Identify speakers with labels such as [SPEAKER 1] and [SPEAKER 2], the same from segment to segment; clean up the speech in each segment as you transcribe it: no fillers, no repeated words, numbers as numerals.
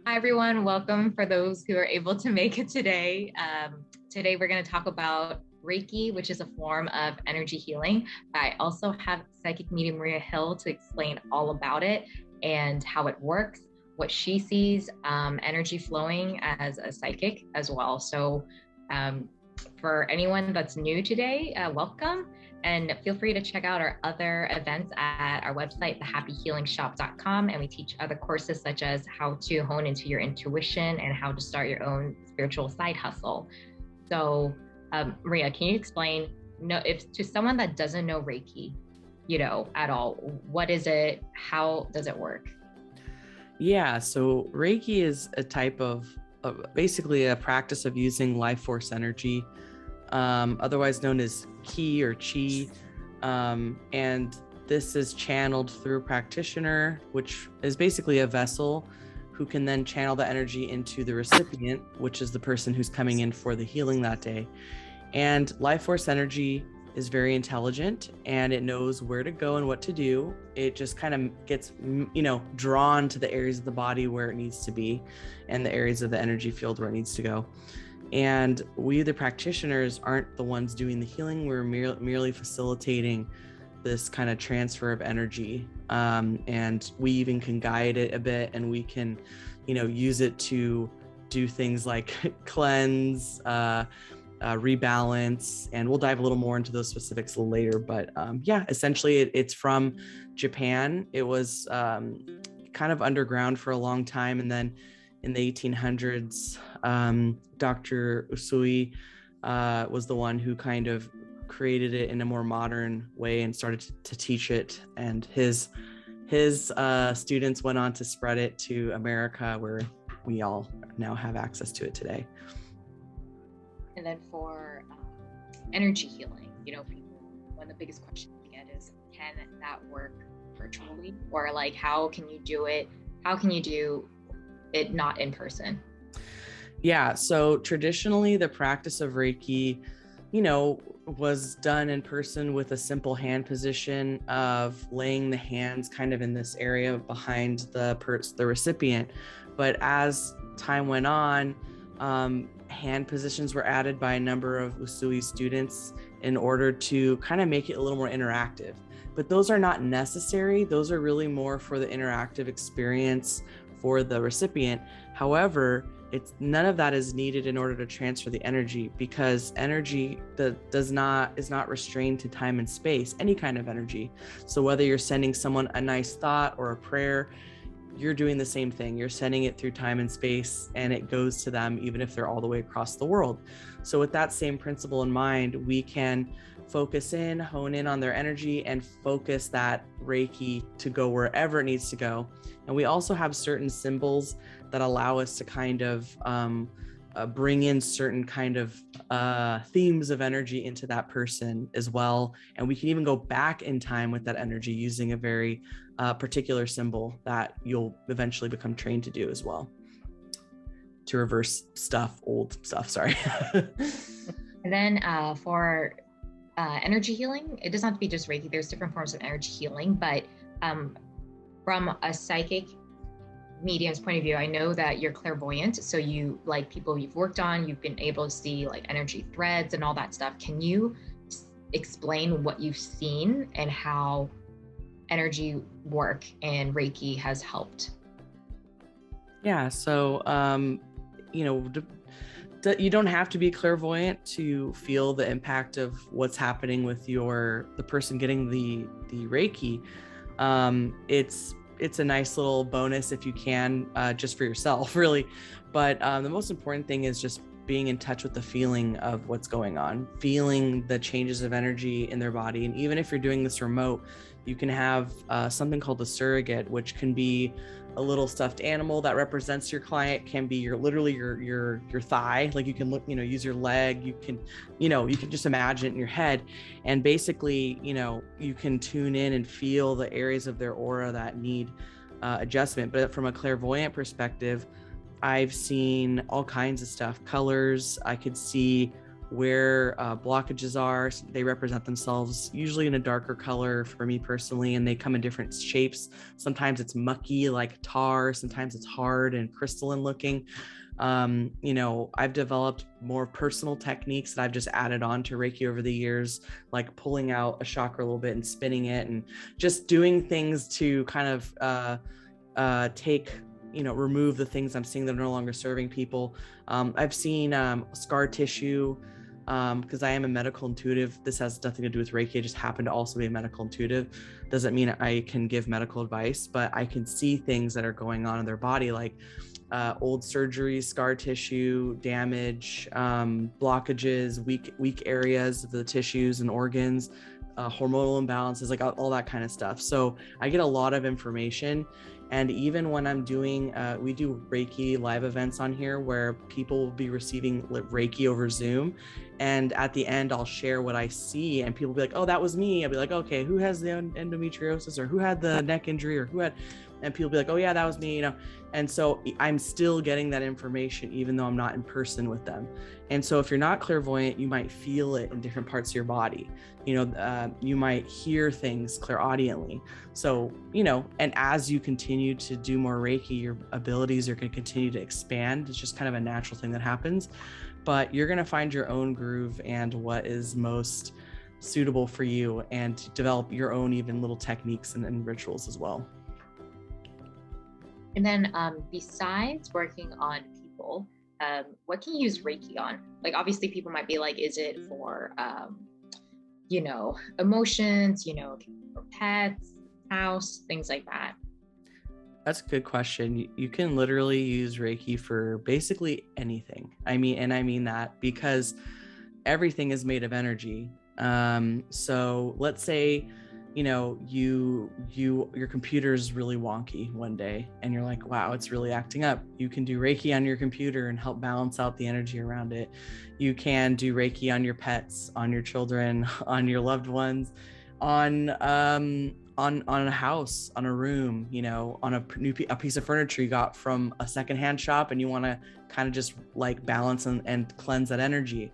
[SPEAKER 1] Hi, everyone. Welcome for those who are able to make it today. Today, we're going to talk about Reiki, which is a form of energy healing. I also have psychic medium Maria Hill to explain all about it and how it works, what she sees, energy flowing as a psychic as well. So for anyone that's new today, welcome. And feel free to check out our other events at our website, thehappyhealingshop.com. And we teach other courses such as how to hone into your intuition and how to start your own spiritual side hustle. So Maria, can you explain, if to someone that doesn't know Reiki, at all, what is it? How does it work?
[SPEAKER 2] Yeah, so Reiki is a type of basically a practice of using life force energy, otherwise known as ki or chi. And this is channeled through a practitioner, which is basically a vessel who can then channel the energy into the recipient, which is the person who's coming in for the healing that day. And life force energy is very intelligent and it knows where to go and what to do. It just kind of gets, drawn to the areas of the body where it needs to be and the areas of the energy field where it needs to go. And we, the practitioners, aren't the ones doing the healing. We're merely facilitating this kind of transfer of energy. And we even can guide it a bit, and we can, use it to do things like cleanse, rebalance, and we'll dive a little more into those specifics a little later. But essentially it's from Japan. It was kind of underground for a long time, and then in the 1800s, Dr. Usui was the one who kind of created it in a more modern way and started to teach it. And his students went on to spread it to America, where we all now have access to it today.
[SPEAKER 1] And then for energy healing, one of the biggest questions we get is, can that work virtually? Or like, how can you do it? How can you do it not in person?
[SPEAKER 2] Yeah, so traditionally the practice of Reiki, was done in person with a simple hand position of laying the hands kind of in this area behind the recipient. But as time went on, hand positions were added by a number of Usui students in order to kind of make it a little more interactive. But those are not necessary. Those are really more for the interactive experience for the recipient. However, none of that is needed in order to transfer the energy, because energy is not restrained to time and space, any kind of energy. So whether you're sending someone a nice thought or a prayer, you're doing the same thing. You're sending it through time and space, and it goes to them even if they're all the way across the world. So with that same principle in mind, we can focus in, hone in on their energy, and focus that Reiki to go wherever it needs to go. And we also have certain symbols that allow us to kind of bring in certain kind of themes of energy into that person as well. And we can even go back in time with that energy using a very particular symbol that you'll eventually become trained to do as well, to reverse old stuff, sorry.
[SPEAKER 1] And then for energy healing, it doesn't have to be just Reiki. There's different forms of energy healing, but from a psychic medium's point of view, I know that you're clairvoyant. So you, like people you've worked on, you've been able to see like energy threads and all that stuff. Can you explain what you've seen and how energy work and Reiki has helped?
[SPEAKER 2] Yeah, so you don't have to be clairvoyant to feel the impact of what's happening with the person getting the Reiki. It's a nice little bonus if you can, just for yourself, really. But the most important thing is just being in touch with the feeling of what's going on, feeling the changes of energy in their body. And even if you're doing this remote, you can have something called a surrogate, which can be a little stuffed animal that represents your client, can be literally your thigh. Like you can look, use your leg, you can just imagine it in your head. And basically, you can tune in and feel the areas of their aura that need adjustment. But from a clairvoyant perspective, I've seen all kinds of stuff, colors. I could see where blockages are. They represent themselves usually in a darker color for me personally, and they come in different shapes. Sometimes it's mucky like tar, sometimes it's hard and crystalline looking. I've developed more personal techniques that I've just added on to Reiki over the years, like pulling out a chakra a little bit and spinning it, and just doing things to kind of remove the things I'm seeing that are no longer serving people. I've seen scar tissue, because I am a medical intuitive. This has nothing to do with Reiki. I just happen to also be a medical intuitive. Doesn't mean I can give medical advice, but I can see things that are going on in their body, like old surgery, scar tissue, damage, blockages, weak areas of the tissues and organs, hormonal imbalances, like all that kind of stuff. So I get a lot of information. And even when I'm doing, we do Reiki live events on here where people will be receiving Reiki over Zoom. And at the end, I'll share what I see, and people will be like, oh, that was me. I'll be like, okay, who has the endometriosis, or who had the neck injury, or who had, and people will be like, oh yeah, that was me, And so I'm still getting that information, even though I'm not in person with them. And so if you're not clairvoyant, you might feel it in different parts of your body. You might hear things clairaudiently. So, and as you continue to do more Reiki, your abilities are going to continue to expand. It's just kind of a natural thing that happens, but you're going to find your own groove and what is most suitable for you, and develop your own even little techniques and rituals as well.
[SPEAKER 1] And then besides working on people, what can you use Reiki on? Like, obviously people might be like, is it for, emotions, for pets, house, things like that?
[SPEAKER 2] That's a good question. You can literally use Reiki for basically anything. I mean that because everything is made of energy. So let's say, your computer is really wonky one day and you're like, wow, it's really acting up. You can do Reiki on your computer and help balance out the energy around it. You can do Reiki on your pets, on your children, on your loved ones, on a house, on a room, on a piece of furniture you got from a secondhand shop, and you want to kind of just like balance and cleanse that energy.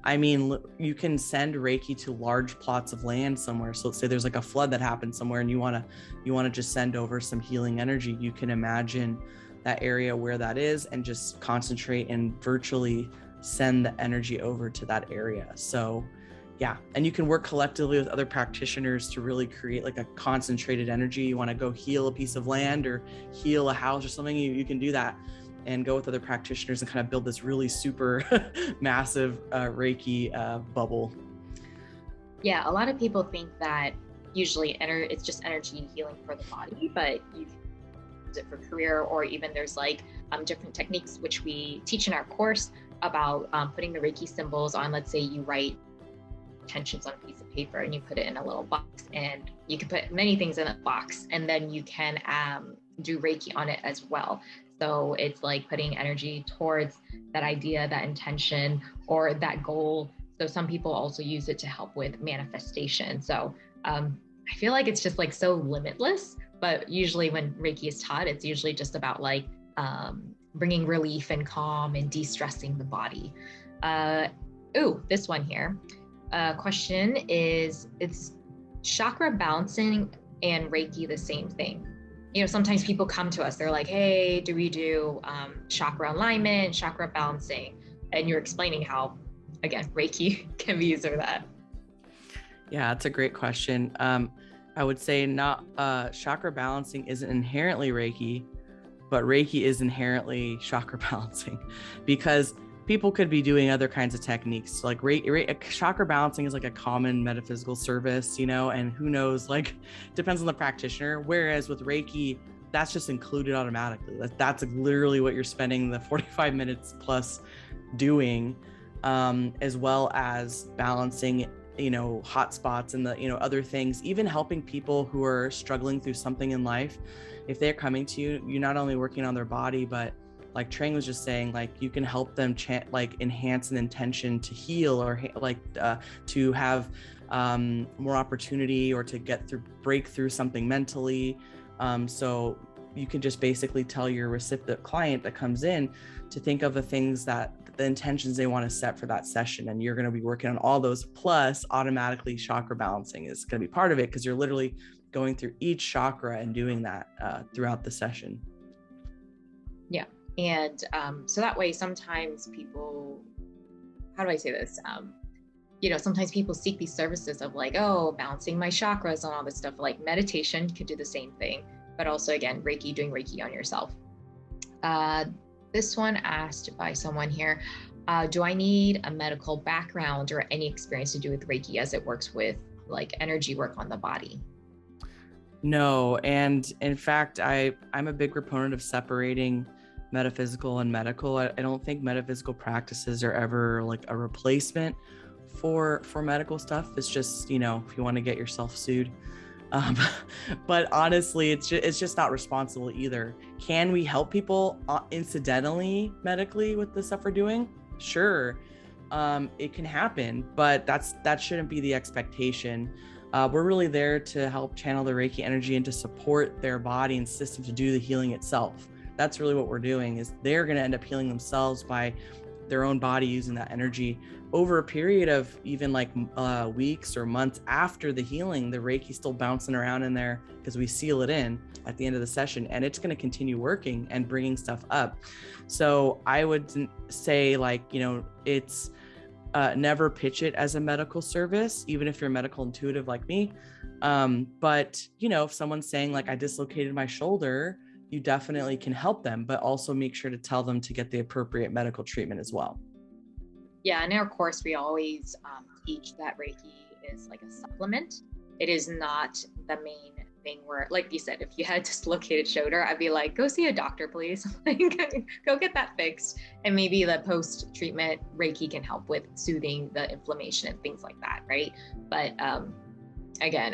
[SPEAKER 2] I mean, you can send Reiki to large plots of land somewhere. So let's say there's like a flood that happened somewhere, and you want to just send over some healing energy. You can imagine that area where that is and just concentrate and virtually send the energy over to that area. So yeah, and you can work collectively with other practitioners to really create like a concentrated energy. You want to go heal a piece of land or heal a house or something, you can do that and go with other practitioners and kind of build this really super massive Reiki bubble.
[SPEAKER 1] Yeah, a lot of people think that usually it's just energy healing for the body, but you can use it for career, or even there's like different techniques which we teach in our course about putting the Reiki symbols on. Let's say you write intentions on a piece of paper and you put it in a little box, and you can put many things in a box, and then you can do Reiki on it as well. So it's like putting energy towards that idea, that intention, or that goal. So some people also use it to help with manifestation. So I feel like it's just like so limitless, but usually when Reiki is taught, it's usually just about like bringing relief and calm and de-stressing the body. This one here. Question is chakra balancing and Reiki the same thing? Sometimes people come to us, they're like, hey, do we do chakra alignment, chakra balancing? And you're explaining how, again, Reiki can be used for that.
[SPEAKER 2] Yeah, that's a great question. I would say not chakra balancing isn't inherently Reiki, but Reiki is inherently chakra balancing, because people could be doing other kinds of techniques. Like chakra balancing is like a common metaphysical service, and who knows, like depends on the practitioner. Whereas with Reiki, that's just included automatically. That's literally what you're spending the 45 minutes plus doing, as well as balancing, hot spots and the, other things, even helping people who are struggling through something in life. If they're coming to you, you're not only working on their body, but like Trang was just saying, like you can help them enhance an intention to heal, or to have more opportunity, or to break through something mentally. So you can just basically tell your recipient client that comes in to think of the things that the intentions they want to set for that session. And you're going to be working on all those, plus automatically chakra balancing is going to be part of it, because you're literally going through each chakra and doing that throughout the session.
[SPEAKER 1] Yeah. And so that way, sometimes people, how do I say this? Sometimes people seek these services of like, oh, balancing my chakras and all this stuff. Like meditation could do the same thing, but also again, doing Reiki on yourself. This one asked by someone here, do I need a medical background or any experience to do with Reiki as it works with like energy work on the body?
[SPEAKER 2] No. And in fact, I'm a big proponent of separating metaphysical and medical. I don't think metaphysical practices are ever like a replacement for medical stuff. It's just, if you want to get yourself sued. But honestly, it's just not responsible either. Can we help people incidentally medically with the stuff we're doing? Sure. It can happen, but that shouldn't be the expectation. We're really there to help channel the Reiki energy and to support their body and system to do the healing itself. That's really what we're doing, is they're going to end up healing themselves by their own body using that energy over a period of even like weeks or months after the healing. The Reiki still bouncing around in there because we seal it in at the end of the session, and it's going to continue working and bringing stuff up. So I would say it's never pitch it as a medical service, even if you're medical intuitive like me. But if someone's saying like, I dislocated my shoulder, you definitely can help them, but also make sure to tell them to get the appropriate medical treatment as well.
[SPEAKER 1] Yeah, in our course, we always teach that Reiki is like a supplement. It is not the main thing where, like you said, if you had a dislocated shoulder, I'd be like, go see a doctor, please. Go get that fixed. And maybe the post-treatment Reiki can help with soothing the inflammation and things like that, right? But again,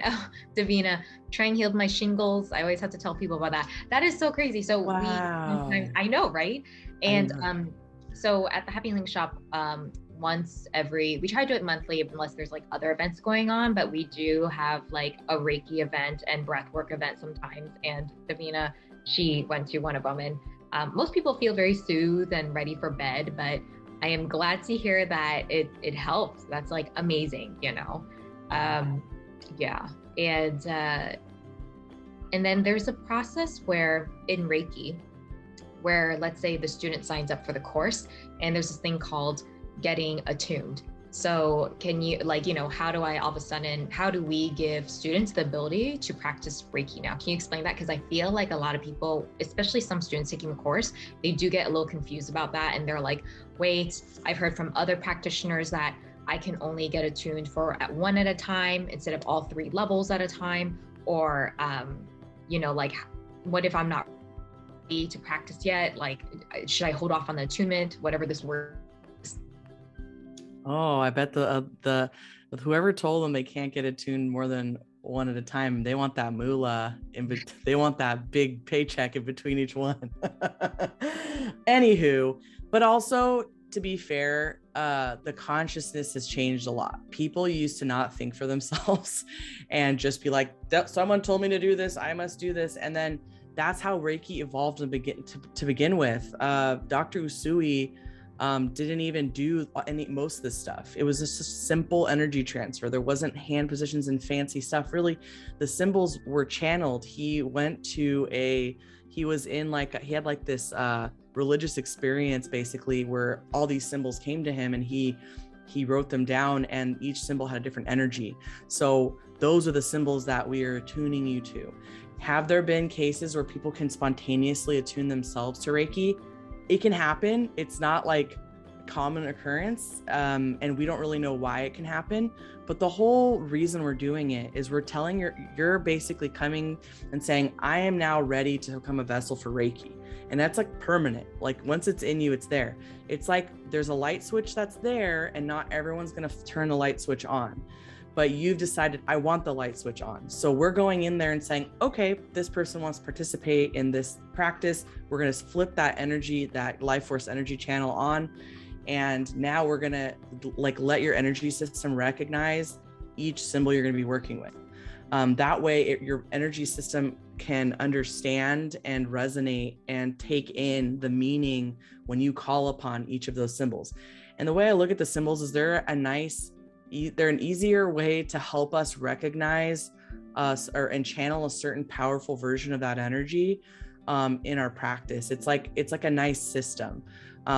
[SPEAKER 1] Davina, trying to heal my shingles. I always have to tell people about that. That is so crazy. So
[SPEAKER 2] wow.
[SPEAKER 1] I know, right? And so at the Happy Healing Shop, we try to do it monthly unless there's like other events going on, but we do have like a Reiki event and breathwork event sometimes. And Davina, she went to one of them, and most people feel very soothed and ready for bed, but I am glad to hear that it helps. That's like amazing, yeah. And then there's a process where in Reiki, where let's say the student signs up for the course and there's this thing called getting attuned. So can you how do we give students the ability to practice Reiki now? Can you explain that? Because I feel like a lot of people, especially some students taking the course, they do get a little confused about that. And they're like, wait, I've heard from other practitioners that I can only get attuned for one at a time instead of all 3 levels at a time. Or, what if I'm not ready to practice yet? Like, should I hold off on the attunement, whatever this word is?
[SPEAKER 2] Oh, I bet the whoever told them they can't get attuned more than one at a time, they want that moolah, they want that big paycheck in between each one. Anywho, but also, to be fair, the consciousness has changed a lot. People used to not think for themselves and just be like, someone told me to do this, I must do this. And then that's how Reiki evolved to begin with. Dr. Usui didn't even do most of this stuff. It was just a simple energy transfer. There wasn't hand positions and fancy stuff. Really, the symbols were channeled. He had like this religious experience basically, where all these symbols came to him and he wrote them down, and each symbol had a different energy. So those are the symbols that we are attuning you to. Have there been cases where people can spontaneously attune themselves to Reiki? It can happen. It's not like a common occurrence, and we don't really know why it can happen. But the whole reason we're doing it is we're telling you're basically coming and saying, I am now ready to become a vessel for Reiki. And that's like permanent. Like once it's in you, it's there. It's like there's a light switch that's there, and not everyone's going to turn the light switch on. But you've decided, I want the light switch on. So we're going in there and saying, okay, this person wants to participate in this practice. We're going to flip that energy, that life force energy channel on. And now we're going to let your energy system recognize each symbol you're going to be working with. That way your energy system can understand and resonate and take in the meaning when you call upon each of those symbols. And the way I look at the symbols is they're an easier way to help us recognize us and channel a certain powerful version of that energy in our practice. It's like a nice system.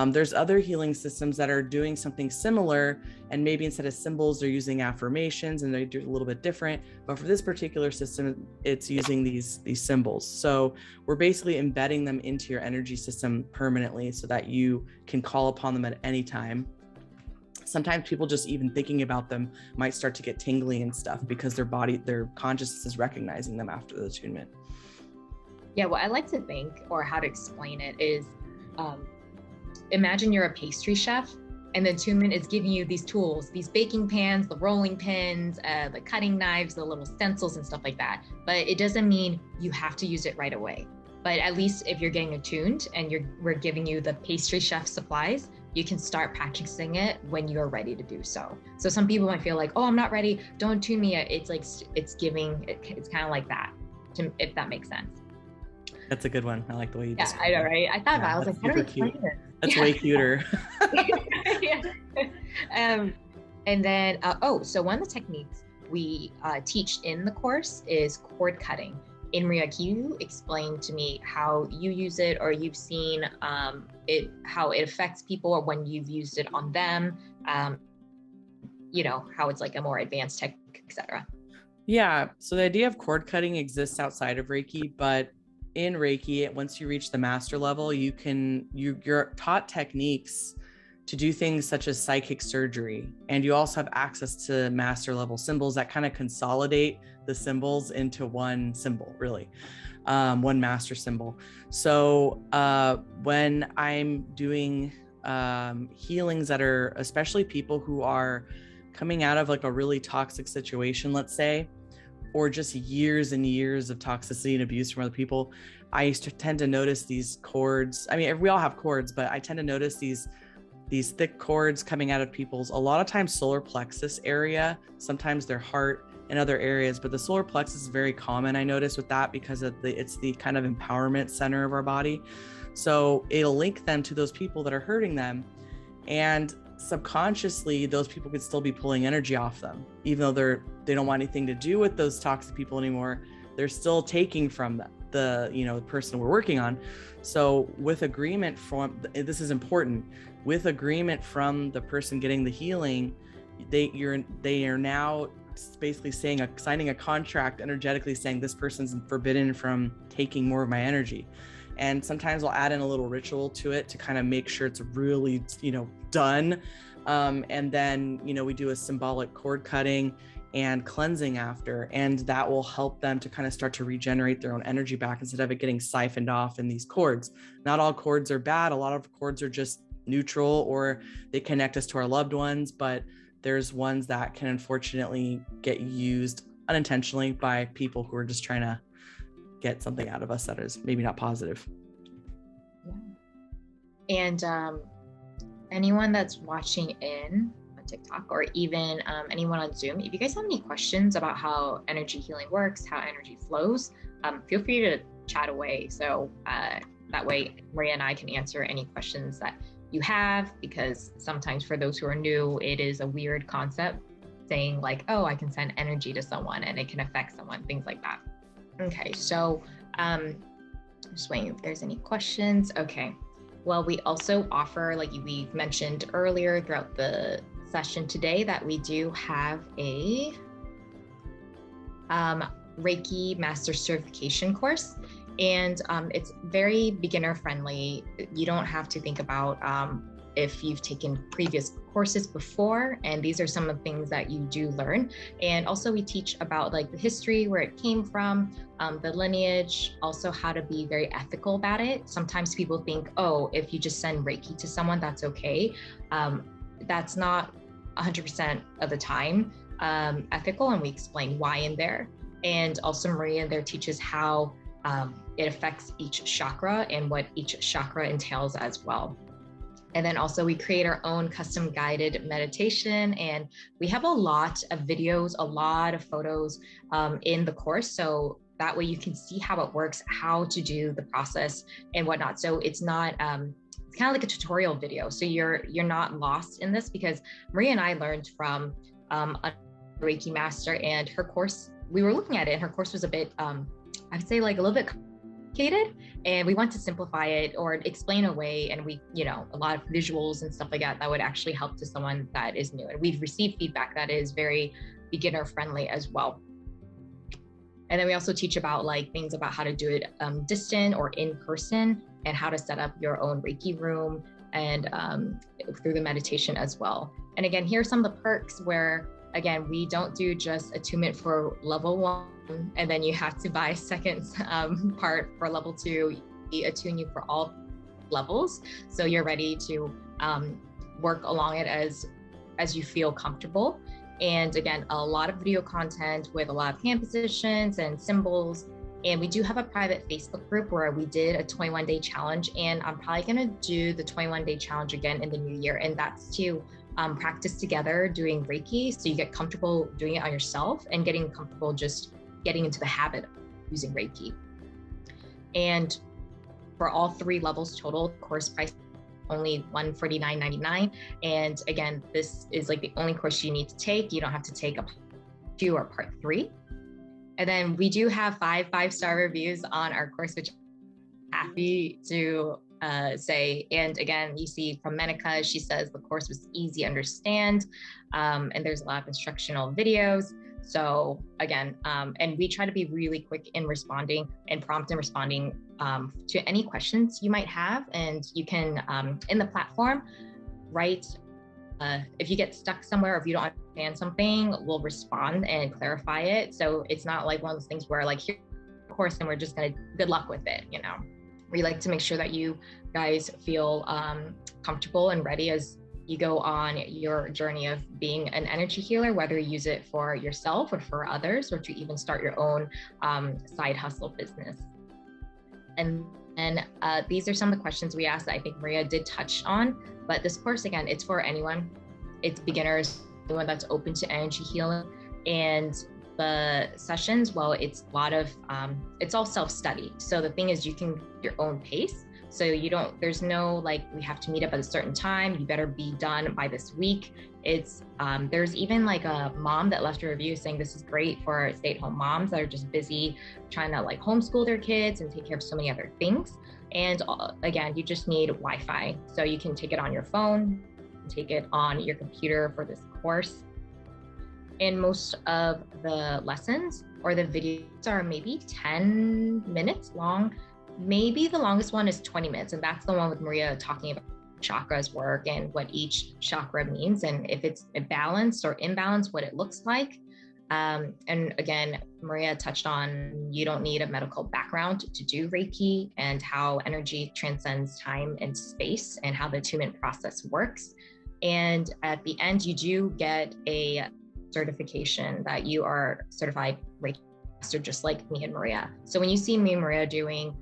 [SPEAKER 2] There's other healing systems that are doing something similar, and maybe instead of symbols, they're using affirmations and they do a little bit different. But for this particular system, it's using these symbols. So we're basically embedding them into your energy system permanently so that you can call upon them at any time. Sometimes people just even thinking about them might start to get tingly and stuff because their consciousness is recognizing them after the attunement.
[SPEAKER 1] Yeah, what I like to think, or how to explain it is, imagine you're a pastry chef and the attunement is giving you these tools, these baking pans, the rolling pins, the cutting knives, the little stencils and stuff like that. But it doesn't mean you have to use it right away. But at least if you're getting attuned and we're giving you the pastry chef supplies, you can start practicing it when you're ready to do so. So some people might feel like, oh, I'm not ready, don't attune me yet. It's like, it's kind of like that, if that makes sense.
[SPEAKER 2] That's a good one. I like the way you describe
[SPEAKER 1] it. Yeah, I know, right? I thought about it. I was like, how do I explain this?
[SPEAKER 2] That's way cuter.
[SPEAKER 1] Yeah. And then, so one of the techniques we teach in the course is cord cutting. In Maria, can you explain to me how you use it, or you've seen how it affects people, or when you've used it on them, how it's like a more advanced technique, etc.
[SPEAKER 2] Yeah. So the idea of cord cutting exists outside of Reiki, but in Reiki, once you reach the master level, you're taught techniques to do things such as psychic surgery. And you also have access to master level symbols that kind of consolidate the symbols into one symbol, really, one master symbol. So when I'm doing healings that are, especially people who are coming out of like a really toxic situation, let's say, or just years and years of toxicity and abuse from other people, I used to tend to notice these cords. I mean, we all have cords, but I tend to notice these thick cords coming out of people's, a lot of times solar plexus area, sometimes their heart and other areas, but the solar plexus is very common, I notice, with that, because it's the kind of empowerment center of our body. So it'll link them to those people that are hurting them. And subconsciously, those people could still be pulling energy off them, even though they don't want anything to do with those toxic people anymore. They're still taking from them, the person we're working on. So with agreement this is important, with agreement from the person getting the healing, they are now basically signing a contract energetically saying this person's forbidden from taking more of my energy. And sometimes I'll add in a little ritual to it to kind of make sure it's really, done. And then, we do a symbolic cord cutting and cleansing after, and that will help them to kind of start to regenerate their own energy back instead of it getting siphoned off in these cords. Not all cords are bad. A lot of cords are just neutral, or they connect us to our loved ones, but there's ones that can unfortunately get used unintentionally by people who are just trying to get something out of us that is maybe not positive.
[SPEAKER 1] Yeah. And anyone that's watching in on TikTok, or even anyone on Zoom, if you guys have any questions about how energy healing works, how energy flows, feel free to chat away. So that way Maria and I can answer any questions that you have, because sometimes for those who are new, it is a weird concept saying like, oh, I can send energy to someone and it can affect someone, things like that. Okay, so just waiting if there's any questions. Okay, well, we also offer, like we mentioned earlier throughout the session today, that we do have a Reiki Master Certification course. And it's very beginner friendly. You don't have to think about if you've taken previous courses before, and these are some of the things that you do learn. And also we teach about like the history, where it came from, the lineage, also how to be very ethical about it. Sometimes people think, oh, if you just send Reiki to someone, that's okay. That's not 100% of the time ethical, and we explain why in there. And also Maria there teaches how it affects each chakra and what each chakra entails as well. And then also we create our own custom guided meditation, and we have a lot of videos, a lot of photos in the course. So that way you can see how it works, how to do the process and whatnot. So it's not, it's kind of like a tutorial video. So you're not lost in this, because Maria and I learned from a Reiki master, and her course, we were looking at it and her course was a bit, I'd say like a little bit complicated, and we want to simplify it or explain away. And we, you know, a lot of visuals and stuff like that would actually help to someone that is new. And we've received feedback that is very beginner friendly as well. And then we also teach about like things about how to do it distant or in person, and how to set up your own Reiki room, and through the meditation as well. And again, here are some of the perks where, again, we don't do just attunement for level 1, and then you have to buy second part for level 2. We attune you for all levels, so you're ready to work along it as you feel comfortable. And again, a lot of video content with a lot of hand positions and symbols. And we do have a private Facebook group where we did a 21-day challenge, and I'm probably gonna do the 21-day challenge again in the new year. And that's to practice together doing Reiki, so you get comfortable doing it on yourself and getting comfortable just getting into the habit of using Reiki. And for all 3 levels total, course price only $149.99. And again, this is like the only course you need to take. You don't have to take a part 2 or part 3. And then we do have 5-star reviews on our course, which I'm happy to say. And again, you see from Menika, she says the course was easy to understand, and there's a lot of instructional videos. So again, and we try to be really quick in responding and prompt in responding to any questions you might have. And you can, in the platform, write, if you get stuck somewhere, or if you don't understand something, we'll respond and clarify it. So it's not like one of those things where like, here's the course and we're just gonna, good luck with it, you know. We like to make sure that you guys feel comfortable and ready as you go on your journey of being an energy healer, whether you use it for yourself or for others, or to even start your own side hustle business. And these are some of the questions we asked that I think Maria did touch on. But this course, again, it's for anyone. It's beginners, anyone that's open to energy healing. And the sessions, well, it's a lot of, it's all self-study. So the thing is, you can your own pace. So you don't, there's no like, we have to meet up at a certain time, you better be done by this week. It's, there's even like a mom that left a review saying this is great for stay-at-home moms that are just busy trying to like homeschool their kids and take care of so many other things. And again, you just need Wi-Fi. So you can take it on your phone, take it on your computer for this course. And most of the lessons or the videos are maybe 10 minutes long. Maybe the longest one is 20 minutes. And that's the one with Maria talking about chakras work and what each chakra means. And if it's balanced or imbalanced, what it looks like. And again, Maria touched on, you don't need a medical background to do Reiki, and how energy transcends time and space, and how the attunement process works. And at the end, you do get a certification that you are certified Reiki master, just like me and Maria. So when you see me and Maria doing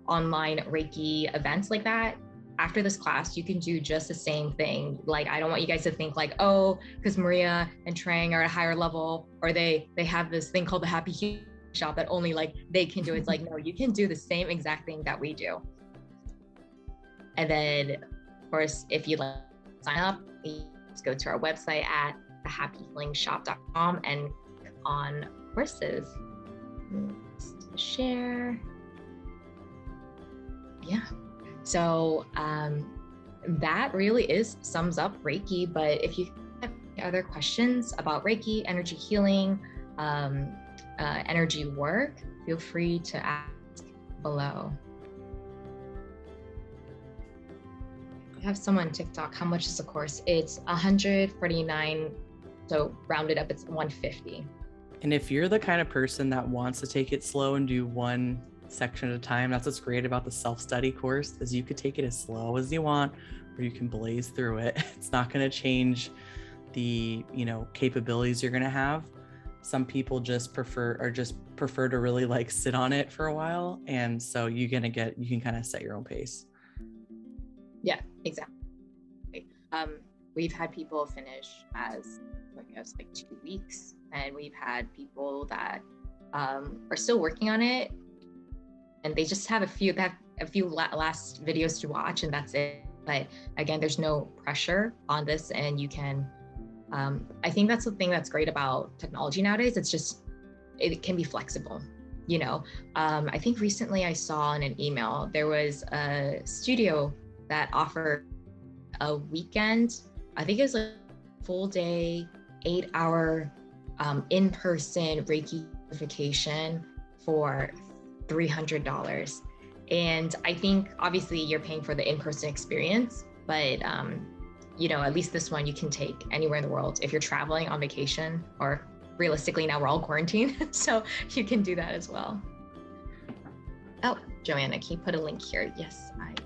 [SPEAKER 1] online Reiki events like that, after this class, you can do just the same thing. Like, I don't want you guys to think like, oh, because Maria and Trang are at a higher level, or they have this thing called the Happy Healing Shop that only like they can do. It's like, no, you can do the same exact thing that we do. And then, of course, if you'd like to sign up, just go to our website at thehappyhealingshop.com and click on courses. Just share. Yeah. So that really sums up Reiki. But if you have any other questions about Reiki, energy healing, energy work, feel free to ask below. I have someone on TikTok. How much is the course? It's $149. So rounded up, it's $150.
[SPEAKER 2] And if you're the kind of person that wants to take it slow and do one section at a time, that's what's great about the self-study course, is you could take it as slow as you want, or you can blaze through it. It's not going to change the, capabilities you're going to have. Some people just prefer to really like sit on it for a while. And so you can kind of set your own pace.
[SPEAKER 1] Yeah, exactly. We've had people finish as, I guess, like 2 weeks, and we've had people that are still working on it, and they just have a few last videos to watch, and that's it. But again, there's no pressure on this, and you can, I think that's the thing that's great about technology nowadays. It can be flexible, you know. I think recently I saw in an email, there was a studio that offered a weekend, I think it was like a full day, 8-hour in-person Reiki certification for $300. And I think obviously you're paying for the in-person experience, but you know, at least this one you can take anywhere in the world if you're traveling on vacation, or realistically now we're all quarantined, so you can do that as well. Oh, Joanna, can you put a link here? Yes, I will.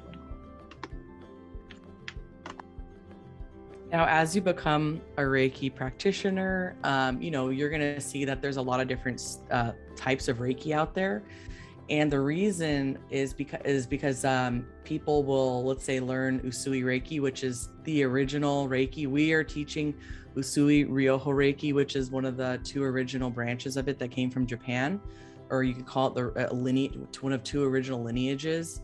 [SPEAKER 2] Now, as you become a Reiki practitioner, you know, you're going to see that there's a lot of different types of Reiki out there. And the reason is because people will, let's say, learn Usui Reiki, which is the original Reiki. We are teaching Usui Ryoho Reiki, which is one of the 2 original branches of it that came from Japan, or you could call it the one of 2 original lineages.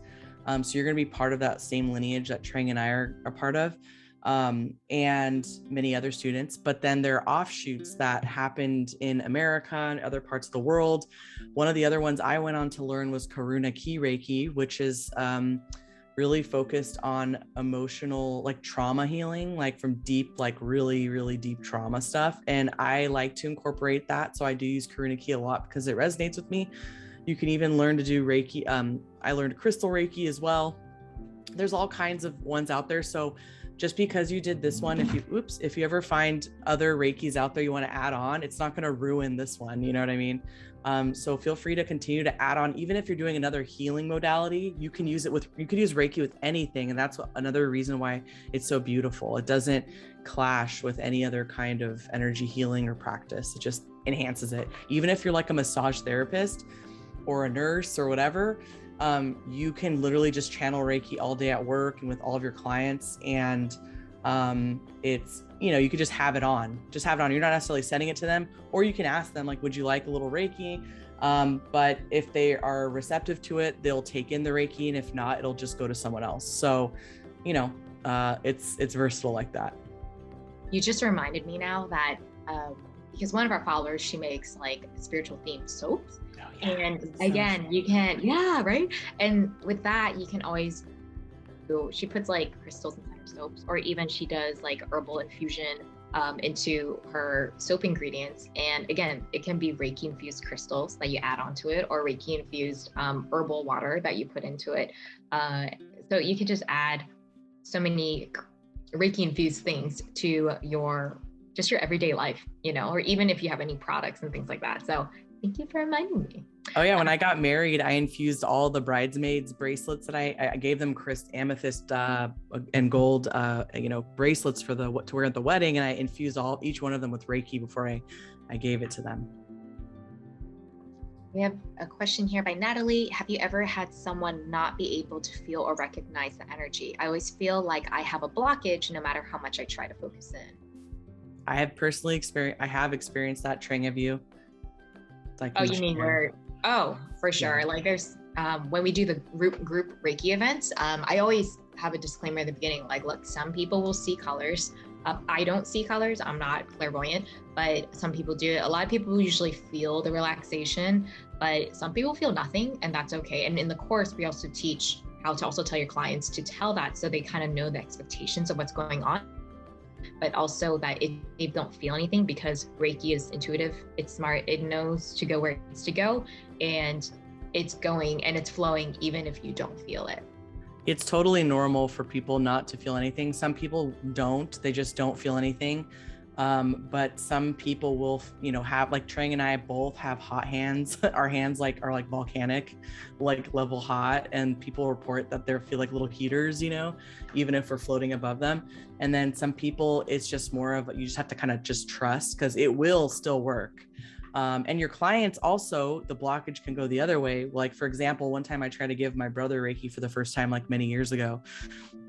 [SPEAKER 2] So you're going to be part of that same lineage that Trang and I are part of, and many other students. But then there are offshoots that happened in America and other parts of the world. One of the other ones I went on to learn was Karuna Ki Reiki, which is really focused on emotional, like trauma healing, like from deep, like really, really deep trauma stuff. And I like to incorporate that. So I do use Karuna Ki a lot because it resonates with me. You can even learn to do Reiki. I learned crystal Reiki as well. There's all kinds of ones out there. So just because you did this one, if you ever find other Reikis out there you want to add on, it's not going to ruin this one. You know what I mean? So feel free to continue to add on. Even if you're doing another healing modality, you can use Reiki with anything. And that's another reason why it's so beautiful. It doesn't clash with any other kind of energy healing or practice. It just enhances it. Even if you're like a massage therapist or a nurse or whatever, you can literally just channel Reiki all day at work and with all of your clients. And it's, you know, you could just have it on. You're not necessarily sending it to them, or you can ask them, like, would you like a little Reiki? But if they are receptive to it, they'll take in the Reiki. And if not, it'll just go to someone else. So, you know, it's versatile like that.
[SPEAKER 1] You just reminded me now that, because one of our followers, she makes like spiritual themed soaps. Oh, yeah. And again, you can, yeah, right. And with that, you can always she puts like crystals inside her soaps, or even she does like herbal infusion into her soap ingredients. And again, it can be Reiki infused crystals that you add onto it, or Reiki infused herbal water that you put into it. So you can just add so many Reiki infused things to your everyday life, you know, or even if you have any products and things like that. So thank you for reminding me.
[SPEAKER 2] Oh yeah, when I got married, I infused all the bridesmaids bracelets that I gave them amethyst and gold, you know, bracelets to wear at the wedding, and I infused each one of them with Reiki before I gave it to them.
[SPEAKER 1] We have a question here by Natalie. Have you ever had someone not be able to feel or recognize the energy? I always feel like I have a blockage no matter how much I try to focus in.
[SPEAKER 2] I have experienced that. Trang, have you? Like,
[SPEAKER 1] oh, you mean where? Oh, for sure. Yeah. Like there's, when we do the group Reiki events, I always have a disclaimer at the beginning, like, look, some people will see colors. I don't see colors. I'm not clairvoyant, but some people do. A lot of people usually feel the relaxation, but some people feel nothing, and that's okay. And in the course, we also teach how to also tell your clients to tell that, so they kind of know the expectations of what's going on, but also that they don't feel anything, because Reiki is intuitive, it's smart, it knows to go where it needs to go, and it's going and it's flowing even if you don't feel it.
[SPEAKER 2] It's totally normal for people not to feel anything. Some people they just don't feel anything. But some people will, you know, have, like Trang and I both have hot hands. Our hands are like volcanic, like level hot, and people report that they feel like little heaters, you know, even if we're floating above them. And then some people, it's just more of, you just have to kind of just trust, because it will still work. And your clients also, the blockage can go the other way. Like, for example, one time I tried to give my brother Reiki for the first time, like many years ago.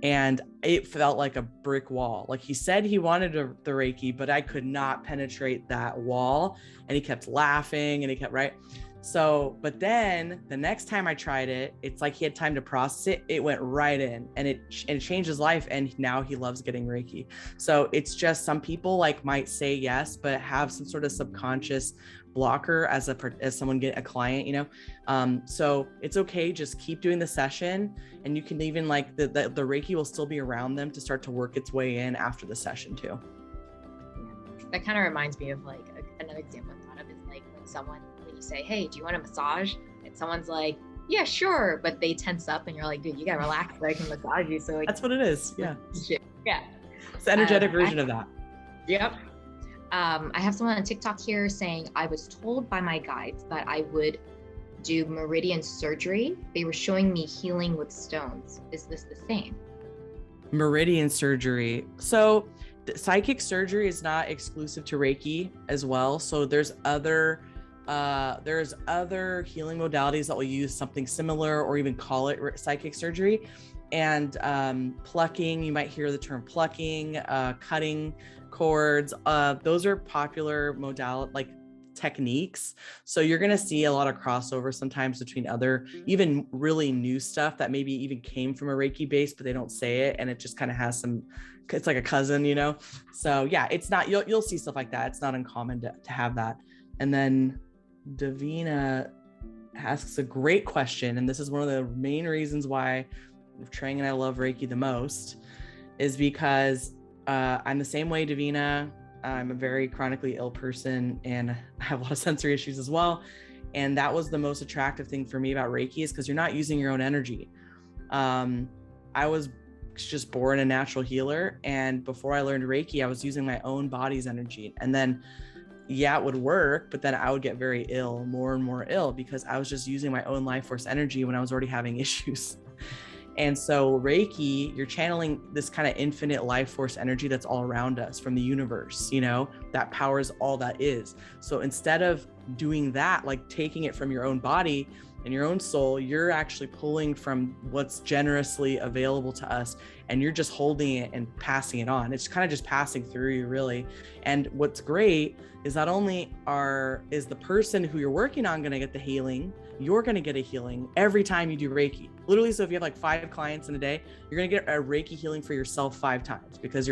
[SPEAKER 2] And it felt like a brick wall. Like he said he wanted the Reiki, but I could not penetrate that wall. And he kept laughing and he kept, right. So, but then the next time I tried it, it's like he had time to process it. It went right in and it changed his life. And now he loves getting Reiki. So it's just, some people like might say yes, but have some sort of subconscious blocker as someone get a client, you know? So it's okay. Just keep doing the session, and you can even like the Reiki will still be around them to start to work its way in after the session too.
[SPEAKER 1] Yeah. That kind of reminds me of like another example I thought of is like when you say, hey, do you want a massage? And someone's like, yeah, sure. But they tense up and you're like, dude, you gotta relax so I can massage you. So like,
[SPEAKER 2] that's what it is. Yeah.
[SPEAKER 1] Yeah.
[SPEAKER 2] It's the energetic version of that.
[SPEAKER 1] Yep. I have someone on TikTok here saying, I was told by my guides that I would do Meridian Surgery. They were showing me healing with stones. Is this the same?
[SPEAKER 2] Meridian Surgery. So psychic surgery is not exclusive to Reiki as well. So there's other healing modalities that will use something similar or even call it psychic surgery. And plucking, you might hear the term plucking, cutting cords. Those are popular like techniques. So you're going to see a lot of crossover sometimes between other, even really new stuff that maybe even came from a Reiki base, but they don't say it. And it just kind of has some, it's like a cousin, you know? So yeah, it's not, you'll see stuff like that. It's not uncommon to have that. And then Davina asks a great question. And this is one of the main reasons why Trang and I love Reiki the most, is because I'm the same way, Davina. I'm a very chronically ill person and I have a lot of sensory issues as well. And that was the most attractive thing for me about Reiki, is because you're not using your own energy. I was just born a natural healer. And before I learned Reiki, I was using my own body's energy. And then, yeah, it would work, but then I would get very ill, more and more ill, because I was just using my own life force energy when I was already having issues. And so Reiki, you're channeling this kind of infinite life force energy that's all around us from the universe, you know, that powers all that is. So instead of doing that, like taking it from your own body and your own soul, you're actually pulling from what's generously available to us, and you're just holding it and passing it on. It's kind of just passing through you, really. And what's great is not only is the person who you're working on going to get the healing, you're going to get a healing every time you do Reiki. Literally, so if you have like 5 clients in a day, you're going to get a Reiki healing for yourself 5 times, because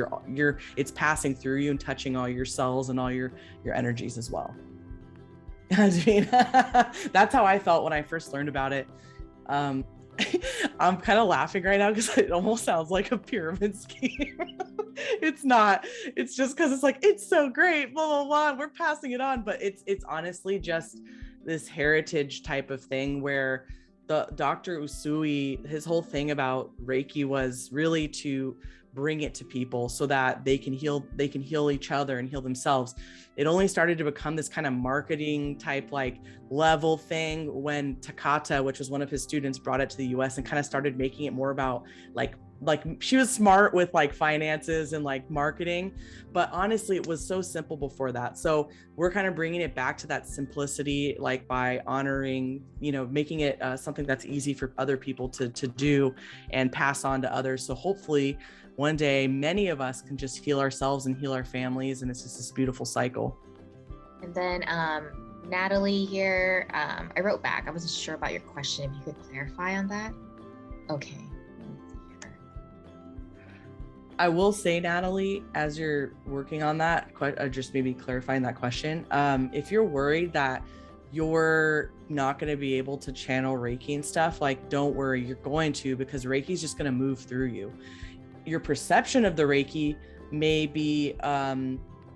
[SPEAKER 2] it's passing through you and touching all your cells and all your energies as well. I mean, that's how I felt when I first learned about it. I'm kind of laughing right now because it almost sounds like a pyramid scheme. It's not. It's just because it's like, it's so great, blah, blah, blah. We're passing it on. But it's honestly just this heritage type of thing where the Dr. Usui, his whole thing about Reiki was really to bring it to people so that they can heal each other and heal themselves. It only started to become this kind of marketing type like level thing when Takata, which was one of his students, brought it to the US and kind of started making it more about like she was smart with like finances and like marketing, but honestly it was so simple before that. So we're kind of bringing it back to that simplicity, like by honoring, you know, making it something that's easy for other people to do and pass on to others. So hopefully one day many of us can just heal ourselves and heal our families, and it's just this beautiful cycle.
[SPEAKER 1] And then Natalie here, I wrote back, I wasn't sure about your question, if you could clarify on that. Okay.
[SPEAKER 2] I will say, Natalie, as you're working on that, just maybe clarifying that question, if you're worried that you're not going to be able to channel Reiki and stuff, like, don't worry, you're going to, because Reiki is just going to move through you. Your perception of the Reiki may be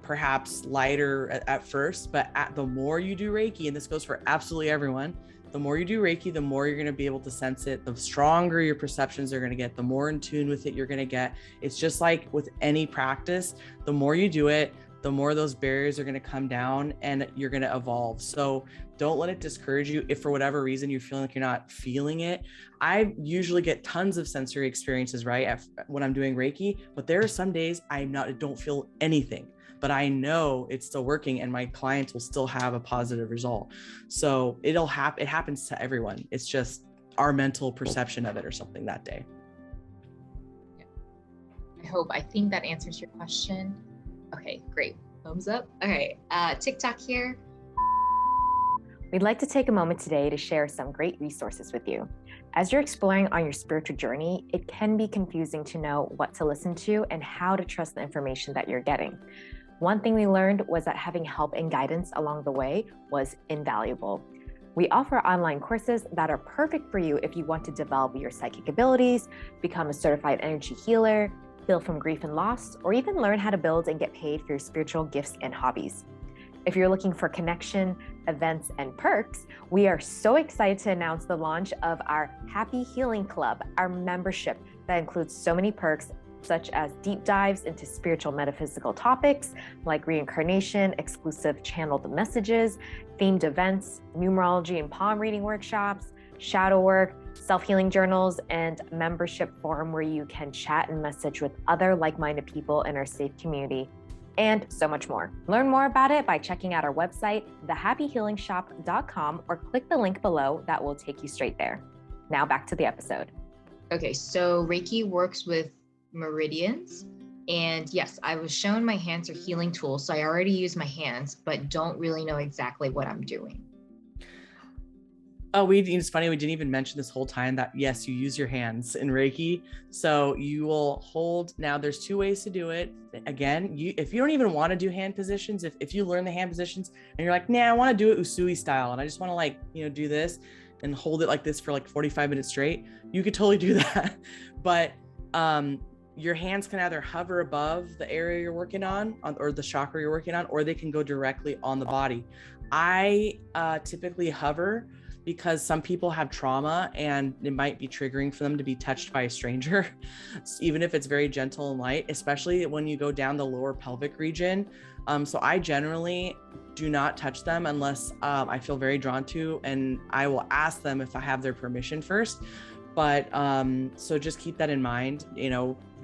[SPEAKER 2] perhaps lighter at first, but the more you do Reiki, and this goes for absolutely everyone, the more you do Reiki, the more you're going to be able to sense it, the stronger your perceptions are going to get, the more in tune with it you're going to get. It's just like with any practice, the more you do it, the more those barriers are going to come down and you're going to evolve. So don't let it discourage you if for whatever reason you're feeling like you're not feeling it. I usually get tons of sensory experiences, right, when I'm doing Reiki, but there are some days I don't feel anything, but I know it's still working and my clients will still have a positive result. So it happens to everyone. It's just our mental perception of it or something that day.
[SPEAKER 1] Yeah. I think that answers your question. Okay, great. Thumbs up. Okay, TikTok here.
[SPEAKER 3] We'd like to take a moment today to share some great resources with you. As you're exploring on your spiritual journey, it can be confusing to know what to listen to and how to trust the information that you're getting. One thing we learned was that having help and guidance along the way was invaluable. We offer online courses that are perfect for you if you want to develop your psychic abilities, become a certified energy healer, heal from grief and loss, or even learn how to build and get paid for your spiritual gifts and hobbies. If you're looking for connection, events, and perks, we are so excited to announce the launch of our Happy Healing Club, our membership that includes so many perks, such as deep dives into spiritual metaphysical topics like reincarnation, exclusive channeled messages, themed events, numerology and palm reading workshops, shadow work, self-healing journals, and membership forum where you can chat and message with other like-minded people in our safe community, and so much more. Learn more about it by checking out our website, thehappyhealingshop.com, or click the link below that will take you straight there. Now back to the episode.
[SPEAKER 1] Okay, so Reiki works with meridians. And yes, I was shown my hands are healing tools. So I already use my hands, but don't really know exactly what I'm doing.
[SPEAKER 2] Oh, it's funny. We didn't even mention this whole time that yes, you use your hands in Reiki. So you will hold. Now there's two ways to do it. Again, if you don't even want to do hand positions, if you learn the hand positions and you're like, nah, I want to do it Usui style. And I just want to do this and hold it like this for like 45 minutes straight. You could totally do that. But, your hands can either hover above the area you're working on or the chakra you're working on, or they can go directly on the body. I typically hover because some people have trauma and it might be triggering for them to be touched by a stranger, even if it's very gentle and light, especially when you go down the lower pelvic region. So I generally do not touch them unless I feel very drawn to, and I will ask them if I have their permission first. But so just keep that in mind.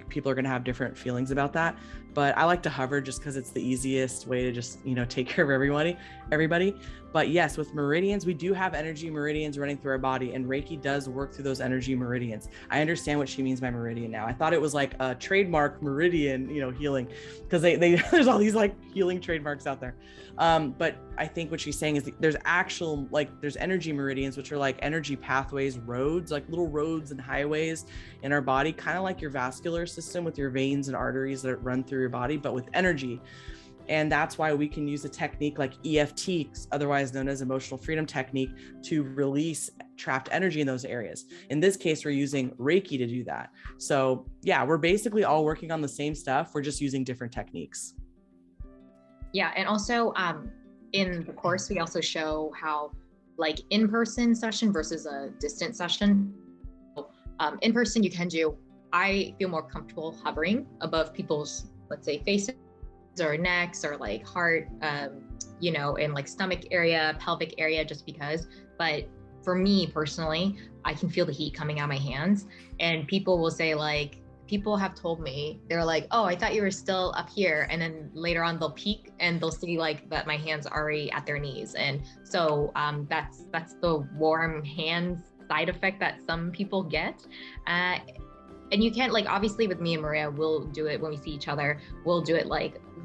[SPEAKER 2] People are going to have different feelings about that, but I like to hover just because it's the easiest way to just, take care of everybody. But yes, with meridians, we do have energy meridians running through our body, and Reiki does work through those energy meridians. I understand what she means by meridian now. I thought it was like a trademark meridian, healing, because they there's all these like healing trademarks out there. But I think what she's saying is there's actual, there's energy meridians, which are like energy pathways, roads, like little roads and highways in our body, kind of like your vascular system with your veins and arteries that run through your body, but with energy. And that's why we can use a technique like EFT, otherwise known as emotional freedom technique, to release trapped energy in those areas. In this case, we're using Reiki to do that. So yeah, we're basically all working on the same stuff. We're just using different techniques.
[SPEAKER 1] Yeah. And also in the course, we also show how in-person session versus a distant session. In person, you can do, I feel more comfortable hovering above people's, let's say, faces or necks or heart, in stomach area, pelvic area, just because. But for me personally, I can feel the heat coming out of my hands, and people will say people have told me, they're like, oh, I thought you were still up here. And then later on they'll peek and they'll see that my hands are already at their knees. And so that's the warm hands side effect that some people get. And you can't obviously with me and Maria, we'll do it when we see each other. We'll do it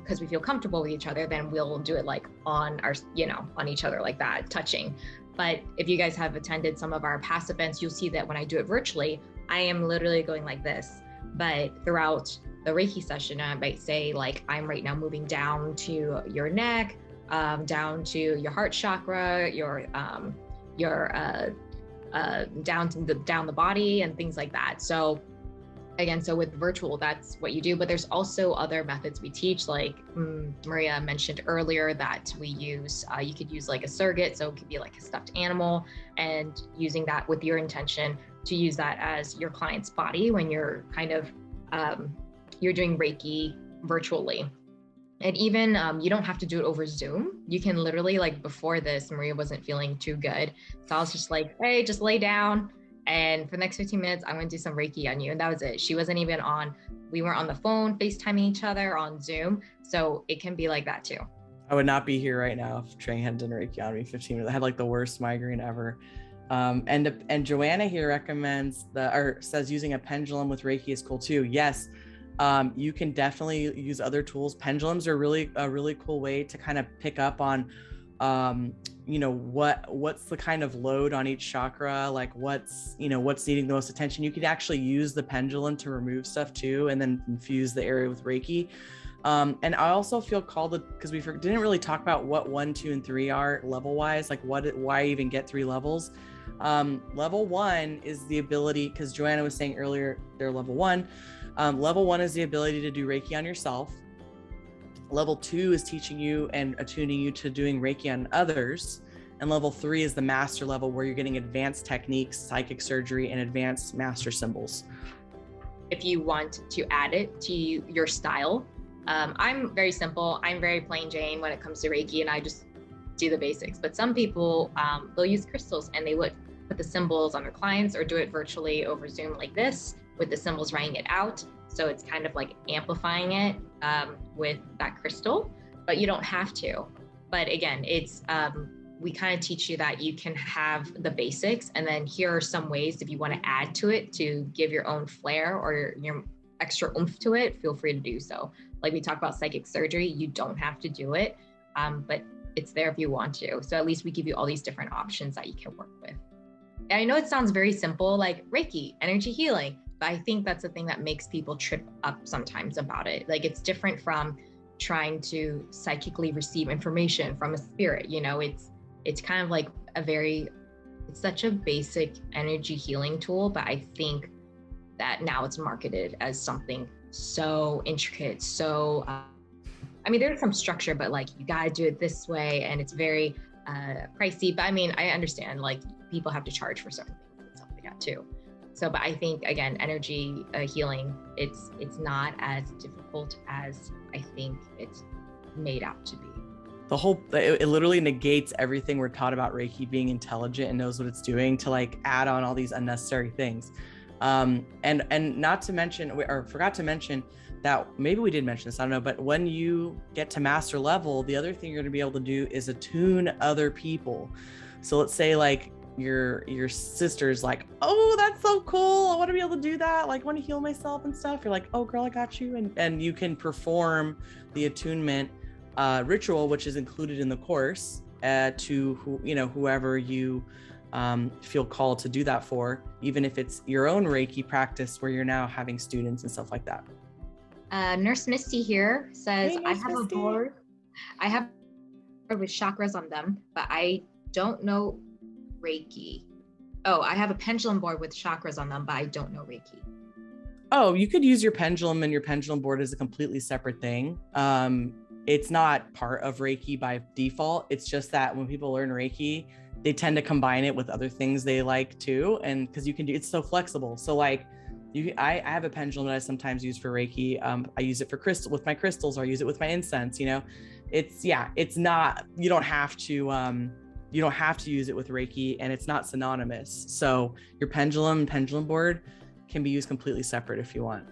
[SPEAKER 1] because we feel comfortable with each other, then we'll do it on our, on each other like that, touching. But if you guys have attended some of our past events, you'll see that when I do it virtually, I am literally going like this. But throughout the Reiki session, I might say I'm right now moving down to your neck, down to your heart chakra, your down the body and things like that. So again, so with virtual, that's what you do. But there's also other methods we teach, like Maria mentioned earlier, that we use, you could use a surrogate. So it could be a stuffed animal, and using that with your intention to use that as your client's body when you're kind of, you're doing Reiki virtually. And even you don't have to do it over Zoom. You can literally, before this, Maria wasn't feeling too good. So I was just hey, just lay down. And for the next 15 minutes, I'm going to do some Reiki on you. And that was it. She wasn't even we weren't on the phone, FaceTiming each other on Zoom. So it can be like that too.
[SPEAKER 2] I would not be here right now if Trang hadn't done Reiki on me 15 minutes. I had the worst migraine ever. And Joanna here recommends says using a pendulum with Reiki is cool too. Yes. You can definitely use other tools. Pendulums are really a really cool way to kind of pick up on, you know, what's the kind of load on each chakra, like what's needing the most attention. You could actually use the pendulum to remove stuff too, and then infuse the area with Reiki. And I also feel called to, because we didn't really talk about what 1, 2, and 3 are level wise, like why even get 3 levels. Level 1 is the ability, because Joanna was saying earlier, they're level 1. Level 1 is the ability to do Reiki on yourself. Level 2 is teaching you and attuning you to doing Reiki on others. And level 3 is the master level, where you're getting advanced techniques, psychic surgery, and advanced master symbols.
[SPEAKER 1] If you want to add it to your style, I'm very simple. I'm very plain Jane when it comes to Reiki, and I just do the basics. But some people, they'll use crystals, and they would put the symbols on their clients, or do it virtually over Zoom like this, with the symbols writing it out. So it's kind of like amplifying it with that crystal, but you don't have to. But again, it's we kind of teach you that you can have the basics, and then here are some ways if you want to add to it to give your own flair or your extra oomph to it, feel free to do so. Like we talk about psychic surgery, you don't have to do it, but it's there if you want to. So at least we give you all these different options that you can work with. And I know it sounds very simple, like Reiki, energy healing, but I think that's the thing that makes people trip up sometimes about it. Like it's different from trying to psychically receive information from a spirit. You know, it's kind of like it's such a basic energy healing tool, but I think that now it's marketed as something so intricate. So, I mean, there's some structure, but like you gotta do it this way, and it's very pricey. But I mean, I understand like people have to charge for certain things and stuff like that too. So, but I think again, energy healing, it's not as difficult as I think it's made out to be.
[SPEAKER 2] It literally negates everything we're taught about Reiki being intelligent and knows what it's doing, to like add on all these unnecessary things. And not to mention, or forgot to mention that, maybe we did mention this, I don't know, but when you get to master level, the other thing you're going to be able to do is attune other people. So let's say like your sister's like, oh, that's so cool, I want to be able to do that, like I want to heal myself and stuff. You're like, oh girl, I got you. And you can perform the attunement ritual, which is included in the course, to whoever you feel called to do that for, even if it's your own Reiki practice where you're now having students and stuff like that.
[SPEAKER 1] Nurse Misty here says,
[SPEAKER 2] Hey,
[SPEAKER 1] I have a board with chakras on them, but I don't know Reiki. Oh, I have a pendulum board with chakras on them, but I don't know Reiki.
[SPEAKER 2] Oh, you could use your pendulum, and your pendulum board is a completely separate thing. It's not part of Reiki by default. It's just that when people learn Reiki, they tend to combine it with other things they like too. And because it's so flexible. So like I have a pendulum that I sometimes use for Reiki. I use it for with my crystals, or I use it with my incense, it's not, you don't have to use it with Reiki, and it's not synonymous. So your pendulum board can be used completely separate if you want.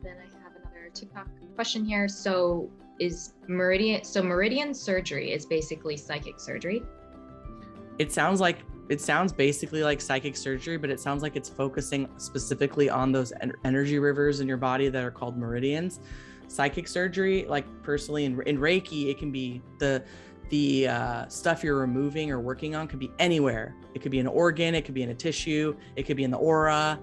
[SPEAKER 1] Then I have another TikTok question here. So Meridian Surgery is basically psychic surgery?
[SPEAKER 2] It sounds basically like psychic surgery, but it sounds like it's focusing specifically on those energy rivers in your body that are called meridians. Psychic surgery, like personally in Reiki, it can be the stuff you're removing or working on could be anywhere. It could be an organ, it could be in a tissue, it could be in the aura.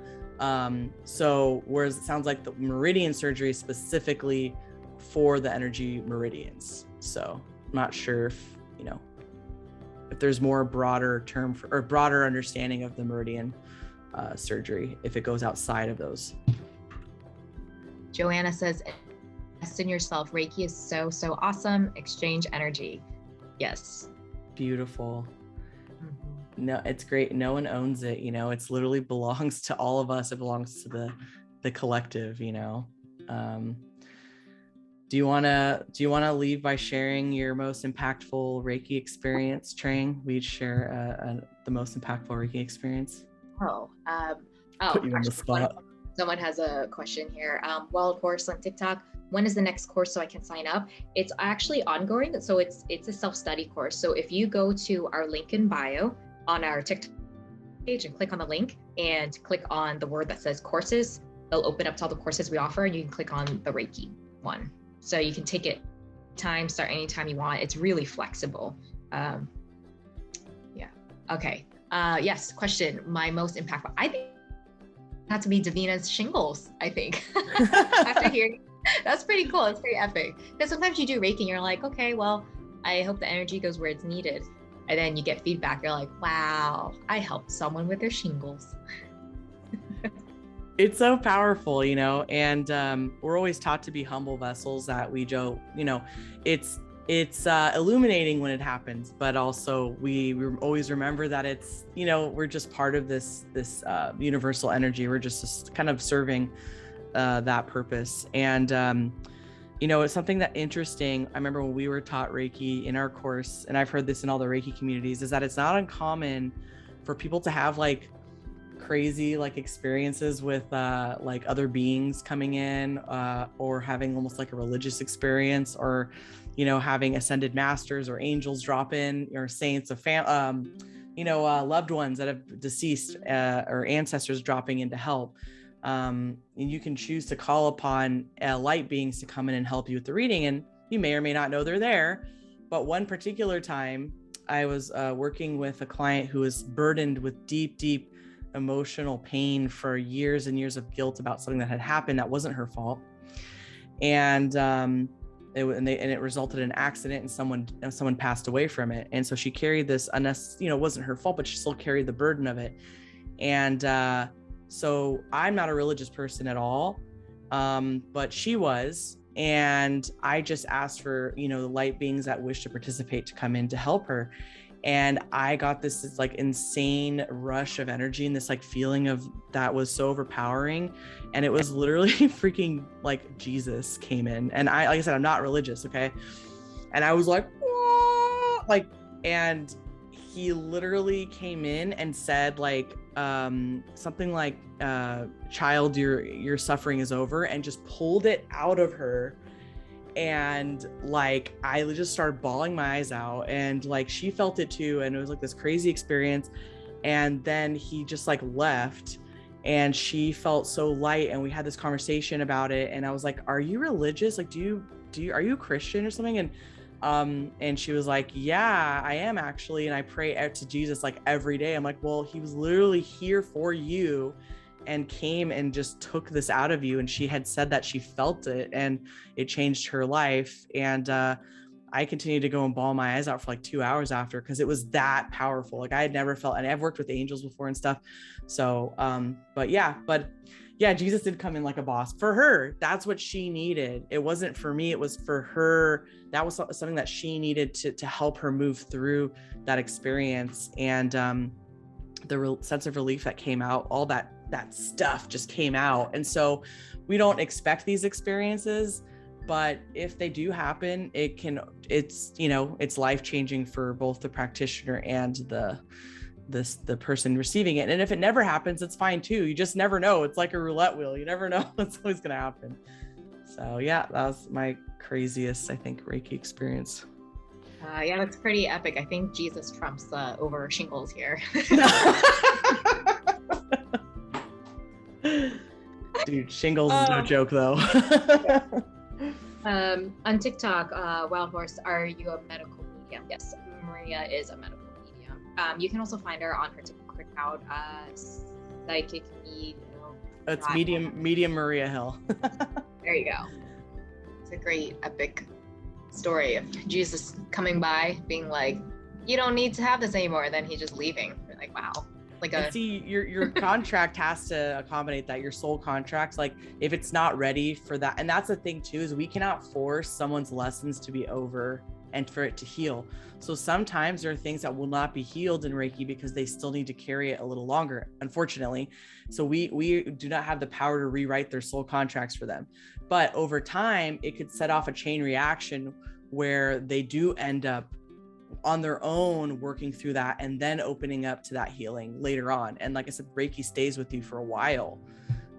[SPEAKER 2] So whereas it sounds like the meridian surgery is specifically for the energy meridians. So I'm not sure if there's more broader term or broader understanding of the meridian surgery if it goes outside of those.
[SPEAKER 1] Joanna says, invest in yourself. Reiki is so awesome. Exchange energy. Yes. Beautiful.
[SPEAKER 2] Mm-hmm. No, it's great. No one owns it. It's literally belongs to all of us. It belongs to the collective. Do you want to leave by sharing your most impactful Reiki experience, Trang? We'd share the most impactful Reiki experience. Put you on the spot.
[SPEAKER 1] Someone has a question here. Well, course on TikTok. When is the next course so I can sign up? It's actually ongoing. So it's a self-study course. So if you go to our link in bio on our TikTok page and click on the link and click on the word that says courses, it'll open up to all the courses we offer, and you can click on the Reiki one. So you can take it start anytime you want. It's really flexible. Yeah. Okay. Yes. Question. My most impactful, I think, had to be Davina's shingles, I think. After hearing, that's pretty cool. It's pretty epic. Because sometimes you do Reiki and you're like, okay, well, I hope the energy goes where it's needed. And then you get feedback. You're like, wow, I helped someone with their shingles.
[SPEAKER 2] It's so powerful, you know, and we're always taught to be humble vessels that we do, you know, it's illuminating when it happens, but also we always remember that it's, you know, we're just part of this universal energy. We're just kind of serving that purpose. And you know, it's something that interesting. I remember when we were taught Reiki in our course, and I've heard this in all the Reiki communities, is that it's not uncommon for people to have like crazy like experiences with like other beings coming in, or having almost like a religious experience, or, you know, having ascended masters or angels drop in, or saints of you know, loved ones that have deceased, or ancestors dropping in to help. And you can choose to call upon light beings to come in and help you with the reading, and you may or may not know they're there. But one particular time I was working with a client who was burdened with deep emotional pain for years and years of guilt about something that had happened that wasn't her fault. And it resulted in an accident, and someone passed away from it. And so she carried this, you know, it wasn't her fault, but she still carried the burden of it. And so I'm not a religious person at all, but she was. And I just asked for, you know, the light beings that wish to participate to come in to help her. And I got this like insane rush of energy and this like feeling of that was so overpowering. And it was literally freaking like Jesus came in. And like I said, I'm not religious. Okay. And I was like, whoa! Like, and he literally came in and said like, something like, child, your suffering is over, and just pulled it out of her. And like, I just started bawling my eyes out, and like, she felt it too. And it was like this crazy experience. And then he just like left, and she felt so light. And we had this conversation about it. And I was like, are you religious? Like, are you a Christian or something? And she was like, yeah, I am actually. And I pray out to Jesus like every day. I'm like, well, he was literally here for you and came and just took this out of you. And she had said that she felt it and it changed her life. And I continued to go and bawl my eyes out for like 2 hours after, because it was that powerful. Like I had never felt, and I've worked with angels before and stuff. So, but yeah, Jesus did come in like a boss for her. That's what she needed. It wasn't for me. It was for her. That was something that she needed to help her move through that experience. And the sense of relief that came out, all that stuff just came out. And so we don't expect these experiences, but if they do happen, it's, you know, it's life-changing for both the practitioner and the person receiving it. And if it never happens, it's fine too. You just never know. It's like a roulette wheel. You never know what's always going to happen. So yeah, that was my craziest, I think, Reiki experience.
[SPEAKER 1] Yeah, that's pretty epic. I think Jesus trumps over shingles here.
[SPEAKER 2] Dude, shingles is no joke though.
[SPEAKER 1] On TikTok, Wild Horse, are you a medical medium? Yes, Maria is a medical medium. You can also find her on her TikTok account, psychic medium.
[SPEAKER 2] It's medium Maria Hill.
[SPEAKER 1] There you go. It's a great epic story of Jesus coming by, being like, "You don't need to have this anymore." Then he just leaving. You're like, wow.
[SPEAKER 2] See, your contract has to accommodate that. Your soul contracts, like if it's not ready for that, and that's the thing too, is we cannot force someone's lessons to be over and for it to heal. So sometimes there are things that will not be healed in Reiki because they still need to carry it a little longer, unfortunately. So we do not have the power to rewrite their soul contracts for them. But over time, it could set off a chain reaction where they do end up on their own working through that and then opening up to that healing later on. And like I said, Reiki stays with you for a while.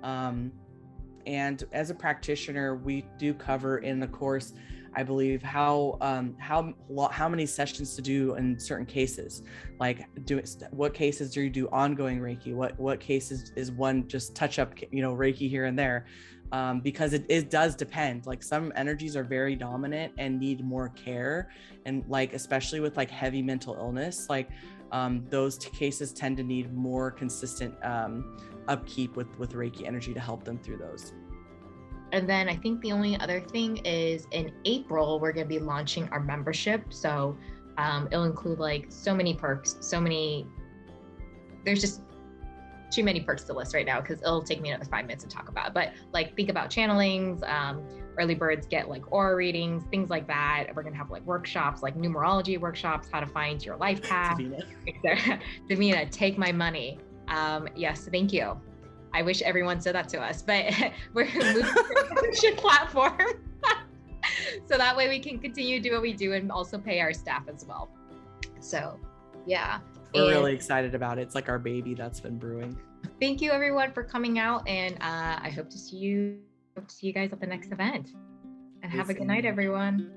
[SPEAKER 2] And as a practitioner, we do cover in the course, I believe how many sessions to do in certain cases, like what cases do you do ongoing Reiki, what cases is one just touch up, Reiki here and there, because it does depend. Like some energies are very dominant and need more care, and like especially with like heavy mental illness, like those cases tend to need more consistent upkeep with Reiki energy to help them through those.
[SPEAKER 1] And then I think the only other thing is in April, we're going to be launching our membership. So it'll include like so many perks, there's just too many perks to list right now because it'll take me another 5 minutes to talk about. But like think about channelings, early birds get like aura readings, things like that. We're going to have like workshops, like numerology workshops, how to find your life path. Davina, take my money. Yes, thank you. I wish everyone said that to us, but we're moving to a membership platform. So that way we can continue to do what we do and also pay our staff as well. So yeah.
[SPEAKER 2] We're really excited about it. It's like our baby that's been brewing.
[SPEAKER 1] Thank you everyone for coming out, and I hope to see you guys at the next event. And have a good night, everyone.